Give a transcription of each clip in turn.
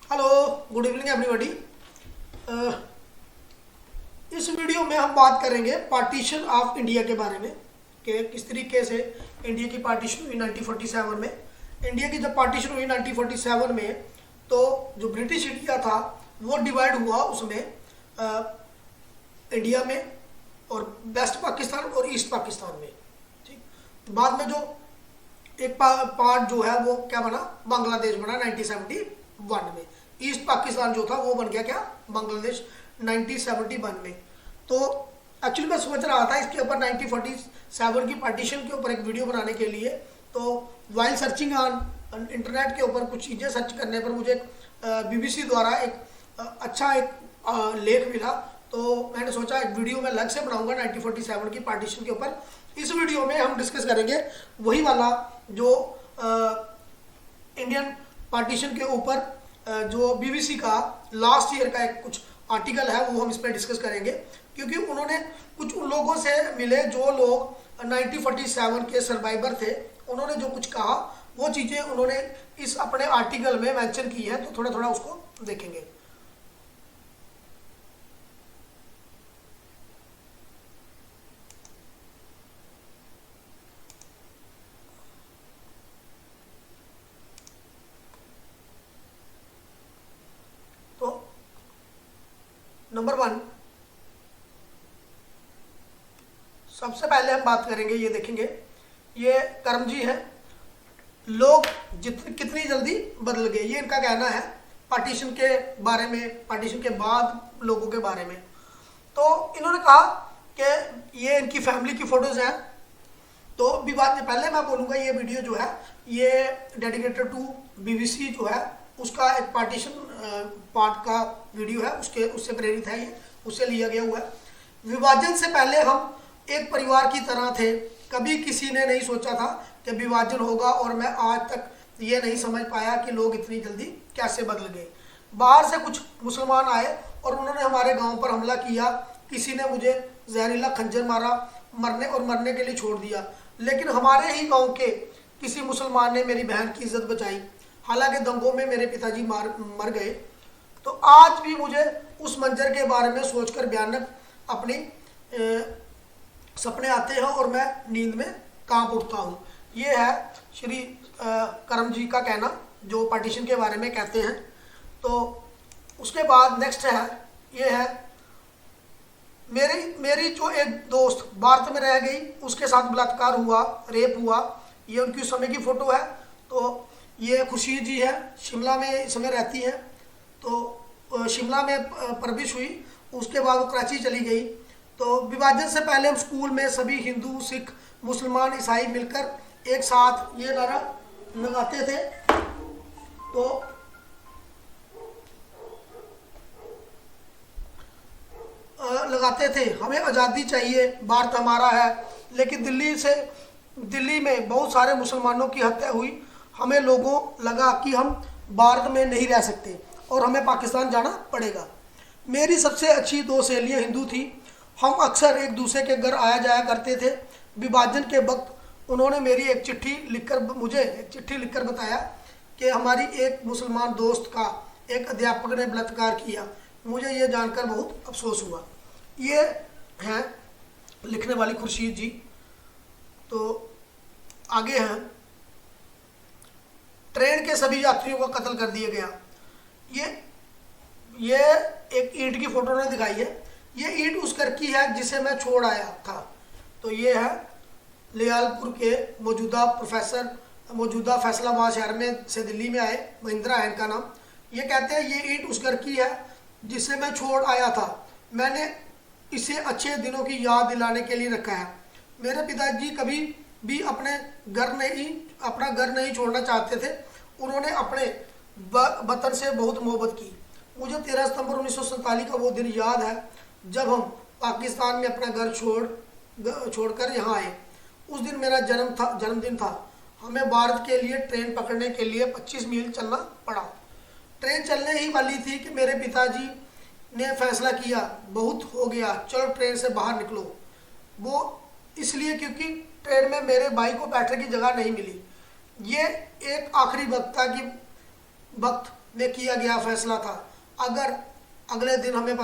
Hello, good evening everybody. इस video में हम बात करेंगे पार्टीशन ऑफ इंडिया के बारे में कि किस तरीके से इंडिया की पार्टीशन हुई 1947 में। इंडिया की जब पार्टीशन हुई 1947 में तो जो ब्रिटिश इंडिया था वो डिवाइड हुआ उसमें इंडिया में और वेस्ट पाकिस्तान और ईस्ट पाकिस्तान में। ठीक, तो बाद में जो एक पार्ट जो है वो क्या बना, बांग्लादेश बना 1971 में। ईस्ट पाकिस्तान जो था वो बन गया क्या, बांग्लादेश 1971 में। तो एक्चुअली मैं सोच रहा था इसके ऊपर 1947 की पार्टीशन के ऊपर एक वीडियो बनाने के लिए। तो वाइल सर्चिंग ऑन इंटरनेट के ऊपर कुछ चीज़ें सर्च करने पर मुझे बीबीसी द्वारा एक अच्छा एक लेख मिला। तो मैंने सोचा एक वीडियो में अलग से बनाऊंगा 1947 की पार्टीशन के ऊपर। इस वीडियो में हम डिस्कस करेंगे वही वाला जो इंडियन पार्टीशन के ऊपर जो बीबीसी का लास्ट ईयर का एक कुछ आर्टिकल है वो हम इस पर डिस्कस करेंगे, क्योंकि उन्होंने कुछ उन लोगों से मिले जो लोग 1947 के सर्वाइवर थे। उन्होंने जो कुछ कहा वो चीज़ें उन्होंने इस अपने आर्टिकल में मेंशन की है, तो थोड़ा थोड़ा उसको देखेंगे। तो नंबर 1, सबसे पहले हम बात करेंगे, ये देखेंगे, ये करम जी हैं। लोग कितनी जल्दी बदल गए, ये इनका कहना है पार्टीशन के बारे में, पार्टीशन के बाद लोगों के बारे में। तो इन्होंने कहा कि ये इनकी फैमिली की फोटोज हैं। तो भी बात नहीं, पहले मैं बोलूँगा ये वीडियो जो है ये डेडिकेटेड टू बीबीसी जो है उसका एक पार्टीशन पार्ट का वीडियो है, उससे प्रेरित है, ये उससे लिया गया हुआ है। विभाजन से पहले हम एक परिवार की तरह थे। कभी किसी ने नहीं सोचा था कि विभाजन होगा, और मैं आज तक ये नहीं समझ पाया कि लोग इतनी जल्दी कैसे बदल गए। बाहर से कुछ मुसलमान आए और उन्होंने हमारे गांव पर हमला किया। किसी ने मुझे जहरीला खंजर मारा, मरने के लिए छोड़ दिया, लेकिन हमारे ही गाँव के किसी मुसलमान ने मेरी बहन की इज्जत बचाई। हालांकि दंगों में मेरे पिताजी मर गए। तो आज भी मुझे उस मंजर के बारे में सोचकर भयानक अपनी सपने आते हैं और मैं नींद में कांप उठता हूँ। ये है श्री करम जी का कहना, जो पार्टीशन के बारे में कहते हैं। तो उसके बाद नेक्स्ट है, ये है मेरी जो एक दोस्त भारत में रह गई, उसके साथ बलात्कार हुआ, रेप हुआ। ये उनकी उस समय की फ़ोटो है। तो ये खुर्शीद जी है, शिमला में इस समय रहती हैं। तो शिमला में परवरिश हुई, उसके बाद वो कराची चली गई। तो विभाजन से पहले हम स्कूल में सभी हिंदू, सिख, मुसलमान, ईसाई मिलकर एक साथ ये नारा लगाते थे। तो लगाते थे, हमें आज़ादी चाहिए, भारत हमारा है। लेकिन दिल्ली में बहुत सारे मुसलमानों की हत्या हुई। हमें लोगों लगा कि हम भारत में नहीं रह सकते और हमें पाकिस्तान जाना पड़ेगा। मेरी सबसे अच्छी 2 सहेलियाँ हिंदू थी। हम अक्सर एक दूसरे के घर आया जाया करते थे। विभाजन के वक्त उन्होंने मुझे एक चिट्ठी लिखकर बताया कि हमारी एक मुसलमान दोस्त का एक अध्यापक ने बलात्कार किया। मुझे ये जानकर बहुत अफसोस हुआ। ये हैं लिखने वाली खुर्शीद जी। तो आगे हैं, ट्रेन के सभी यात्रियों को कत्ल कर दिया गया। ये एक ईंट की फोटो ने दिखाई है। ये ईंट उस घर की है जिसे मैं छोड़ आया था। तो ये है लियालपुर के मौजूदा फैसलाबाद शहर में से दिल्ली में आए, महिंद्रा है इनका नाम। ये कहते हैं ये ईंट उस घर की है जिसे मैं छोड़ आया था। मैंने इसे अच्छे दिनों की याद दिलाने के लिए रखा है। मेरे पिताजी कभी भी अपना घर नहीं छोड़ना चाहते थे। उन्होंने अपने वतन से बहुत मोहब्बत की। मुझे 13 सितंबर 1947 का वो दिन याद है जब हम पाकिस्तान में अपना घर छोड़कर यहाँ आए। उस दिन मेरा जन्मदिन था। हमें भारत के लिए ट्रेन पकड़ने के लिए 25 मील चलना पड़ा। ट्रेन चलने ही वाली थी कि मेरे पिताजी ने फैसला किया, बहुत हो गया, चलो ट्रेन से बाहर निकलो। वो इसलिए क्योंकि ट्रेन में मेरे भाई को बैठने की जगह नहीं मिली। ये एक आखिरी वक्त में किया गया फैसला था। अगर अगले दिन हमें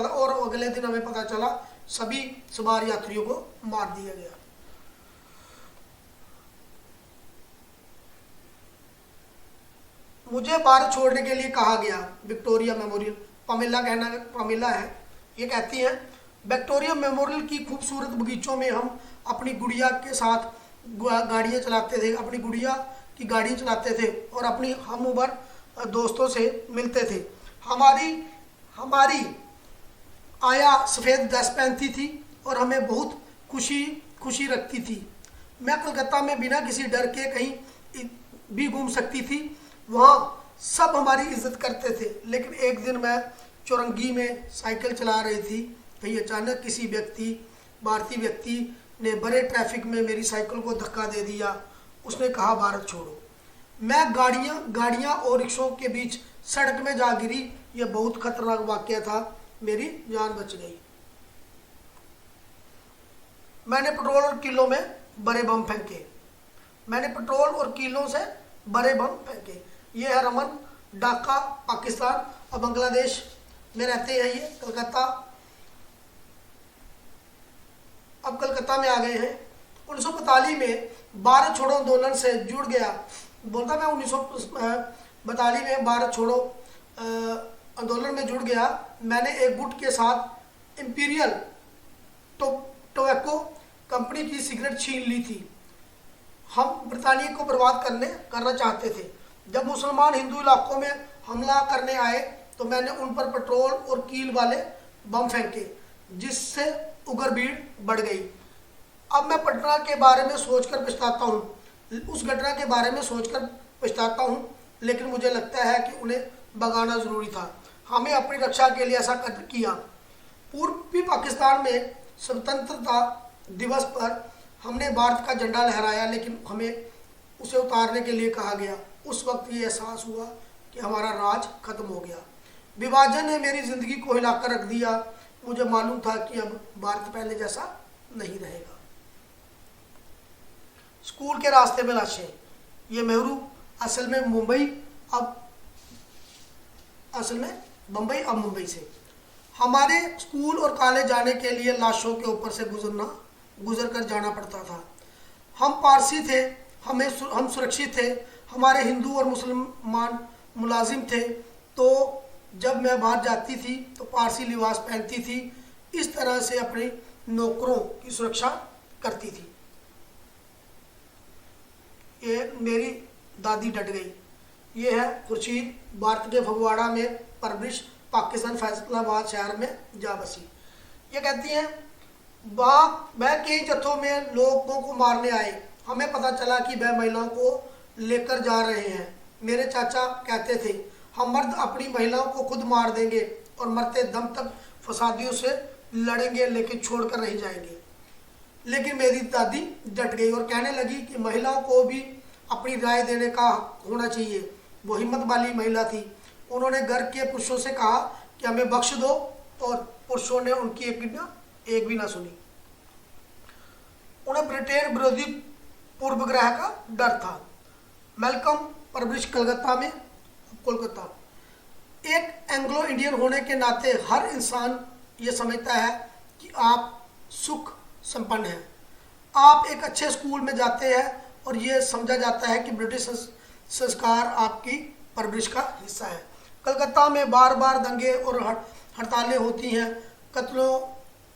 पता चला सभी सवार यात्रियों को मार दिया गया। मुझे भारत छोड़ने के लिए कहा गया। विक्टोरिया मेमोरियल, पमेला है, ये कहती है, विक्टोरिया मेमोरियल की खूबसूरत बगीचों में हम अपनी गुड़िया के साथ गाड़ियाँ चलाते थे, अपनी गुड़िया की गाड़ी चलाते थे और अपनी हम उम्र दोस्तों से मिलते थे। हमारी आया सफ़ेद ड्रेस पहनती थी और हमें बहुत खुशी रखती थी। मैं कलकत्ता में बिना किसी डर के कहीं भी घूम सकती थी, वहाँ सब हमारी इज्जत करते थे। लेकिन एक दिन मैं चौरंगी में साइकिल चला रही थी, कहीं अचानक किसी भारतीय व्यक्ति ने बड़े ट्रैफिक में मेरी साइकिल को धक्का दे दिया। उसने कहा, भारत छोड़ो। मैं गाड़ियाँ और रिक्शों के बीच सड़क में जा गिरी। यह बहुत खतरनाक वाकया था, मेरी जान बच गई। मैंने पेट्रोल और कीलों में बड़े बम फेंके। मैंने पेट्रोल और कीलों से बड़े बम फेंके। ये है रमन, ढाका पाकिस्तान और बांग्लादेश में रहते हैं ये। अब कलकत्ता में आ गए हैं। 1942 में भारत छोड़ो आंदोलन से जुड़ गया। बोलता मैं 1942 में भारत छोड़ो आंदोलन में जुड़ गया। मैंने एक गुट के साथ इंपीरियल टोबैको कंपनी की सिगरेट छीन ली थी। हम ब्रिटानिया को बर्बाद करना चाहते थे। जब मुसलमान हिंदू इलाकों में हमला करने आए तो मैंने उन पर पेट्रोल और कील वाले बम फेंके, जिससे उग्र भीड़ बढ़ गई। अब मैं पटना के बारे में सोचकर पछताता हूँ, उस घटना के बारे में सोचकर पछताता हूँ, लेकिन मुझे लगता है कि उन्हें भगाना जरूरी था। हमें अपनी रक्षा के लिए ऐसा किया। पूर्वी पाकिस्तान में स्वतंत्रता दिवस पर हमने भारत का झंडा लहराया, लेकिन हमें उसे उतारने के लिए कहा गया। उस वक्त ये एहसास हुआ कि हमारा राज खत्म हो गया। विभाजन ने मेरी जिंदगी को हिलाकर रख दिया। मुझे मालूम था कि अब भारत पहले जैसा नहीं रहेगा। स्कूल के रास्ते में लाशें। ये नेहरू असल में बम्बई अब मुंबई से हमारे स्कूल और कॉलेज जाने के लिए लाशों के ऊपर से गुजर कर जाना पड़ता था। हम पारसी थे, हम सुरक्षित थे। हमारे हिंदू और मुसलमान मुलाजिम थे। तो जब मैं बाहर जाती थी तो पारसी लिबास पहनती थी। इस तरह से अपने नौकरों की सुरक्षा करती थी। ये मेरी दादी डट गई। ये है खुर्शीद, भारत के फगवाड़ा में परवरिश, पाकिस्तान फैसलाबाद शहर में जा बसी। ये कहती हैं, वह कई जत्थों में लोगों को मारने आए। हमें पता चला कि वह महिलाओं को लेकर जा रहे हैं। मेरे चाचा कहते थे, हम मर्द अपनी महिलाओं को खुद मार देंगे और मरते दम तक फसादियों से लड़ेंगे, लेकिन छोड़कर नहीं जाएंगे। लेकिन मेरी दादी डट गई और कहने लगी कि महिलाओं को भी अपनी राय देने का होना चाहिए। वो हिम्मत वाली महिला थी। उन्होंने घर के पुरुषों से कहा कि हमें बख्श दो, और पुरुषों ने उनकी एक भी ना सुनी। उन्हें ब्रिटेन विरोधी पूर्वग्रह का डर था। मेलकम परवरिश कोलकाता। एक एंग्लो इंडियन होने के नाते हर इंसान ये समझता है कि आप सुख संपन्न हैं। आप एक अच्छे स्कूल में जाते हैं और ये समझा जाता है कि ब्रिटिश संस्कार आपकी परवरिश का हिस्सा है। कलकत्ता में बार बार दंगे और हड़तालें होती हैं।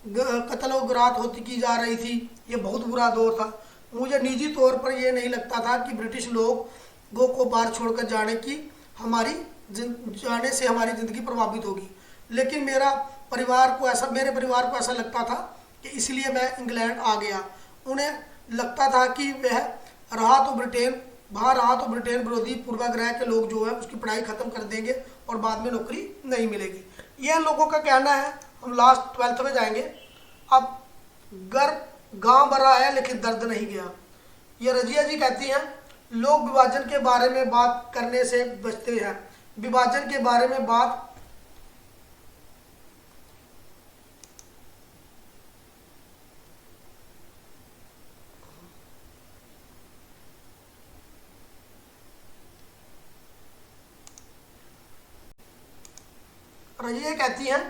कत्लो-गारत होती की जा रही थी। ये बहुत बुरा दौर था। मुझे निजी तौर पर यह नहीं लगता था कि ब्रिटिश लोगों को बाहर छोड़कर जाने से हमारी ज़िंदगी प्रभावित होगी, लेकिन मेरे परिवार को ऐसा लगता था कि इसलिए मैं इंग्लैंड आ गया। उन्हें लगता था कि बाहर रहा तो ब्रिटेन विरोधी पूर्वाग्रह के लोग जो है उसकी पढ़ाई ख़त्म कर देंगे और बाद में नौकरी नहीं मिलेगी। यह लोगों का कहना है। हम लास्ट 12th में जाएंगे। अब गांव भरा है लेकिन दर्द नहीं गया। ये रजिया जी कहती हैं, लोग विभाजन के बारे में बात करने से बचते हैं। विभाजन के बारे में बात सूचना ये कहती हैं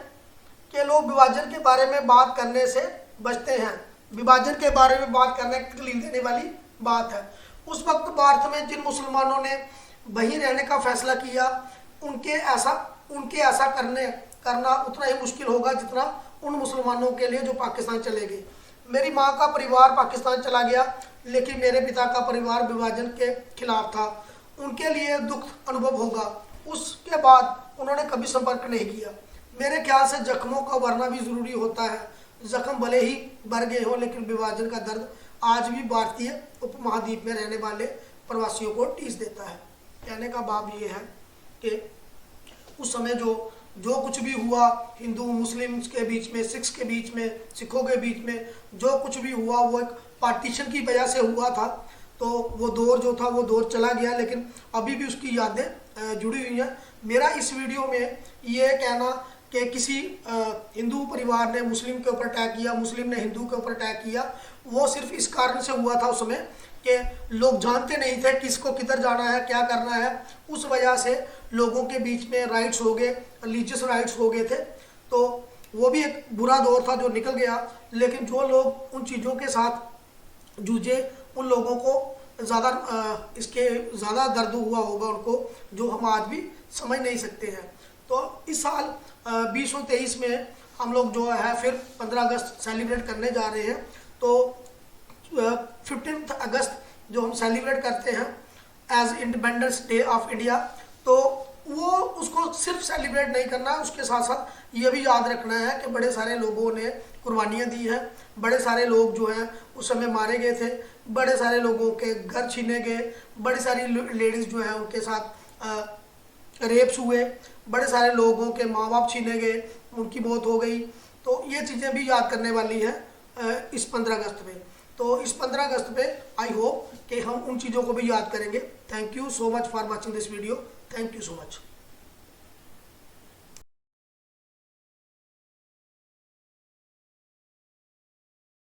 कि लोग विभाजन के बारे में बात करने से बचते हैं। विभाजन के बारे में बात करना एक तकलीफ देने वाली बात है। उस वक्त भारत में जिन मुसलमानों ने वहीं रहने का फैसला किया उनके ऐसा करना उतना ही मुश्किल होगा जितना उन मुसलमानों के लिए जो पाकिस्तान चले गए। मेरी माँ का परिवार पाकिस्तान चला गया, लेकिन मेरे पिता का परिवार विभाजन के खिलाफ था। उनके लिए दुख अनुभव होगा। उसके बाद उन्होंने कभी संपर्क नहीं किया। मेरे ख्याल से जख्मों का भरना भी ज़रूरी होता है। जख्म भले ही भर गए हों, लेकिन विभाजन का दर्द आज भी भारतीय उपमहाद्वीप में रहने वाले प्रवासियों को टीस देता है। कहने का भाव ये है कि उस समय जो कुछ भी हुआ हिंदू मुस्लिम्स के बीच में, सिख्स के बीच में, सिखों के बीच में जो कुछ भी हुआ वो एक पार्टीशन की वजह से हुआ था। तो वो दौर जो था वो दौर चला गया, लेकिन अभी भी उसकी यादें जुड़ी हुई हैं। मेरा इस वीडियो में ये कहना कि किसी हिंदू परिवार ने मुस्लिम के ऊपर अटैक किया, मुस्लिम ने हिंदू के ऊपर अटैक किया, वो सिर्फ इस कारण से हुआ था उस समय कि लोग जानते नहीं थे किसको किधर जाना है, क्या करना है। उस वजह से लोगों के बीच में राइट्स हो गए, रिलीजियस राइट्स हो गए थे। तो वो भी एक बुरा दौर था जो निकल गया, लेकिन जो लोग उन चीज़ों के साथ जूझे उन लोगों को ज़्यादा दर्द हुआ होगा उनको, जो हम आज भी समझ नहीं सकते हैं। तो इस साल 2023 में हम लोग जो है फिर 15 अगस्त सेलिब्रेट करने जा रहे हैं। तो 15 अगस्त जो हम सेलिब्रेट करते हैं as independence day of India, तो वो उसको सिर्फ सेलिब्रेट नहीं करना है, उसके साथ साथ ये भी याद रखना है कि बड़े सारे लोगों ने कुर्बानियाँ दी हैं। बड़े सारे लोग जो हैं उस समय मारे गए थे, बड़े सारे लोगों के घर छीने गए, बड़ी सारी लेडीज़ जो हैं उनके साथ रेप्स हुए, बड़े सारे लोगों के माँ बाप छीने गए, उनकी मौत हो गई। तो ये चीज़ें भी याद करने वाली हैं इस 15 अगस्त पे। तो इस 15 अगस्त पे आई होप कि हम उन चीज़ों को भी याद करेंगे। Thank you so much for watching this video. Thank you so much.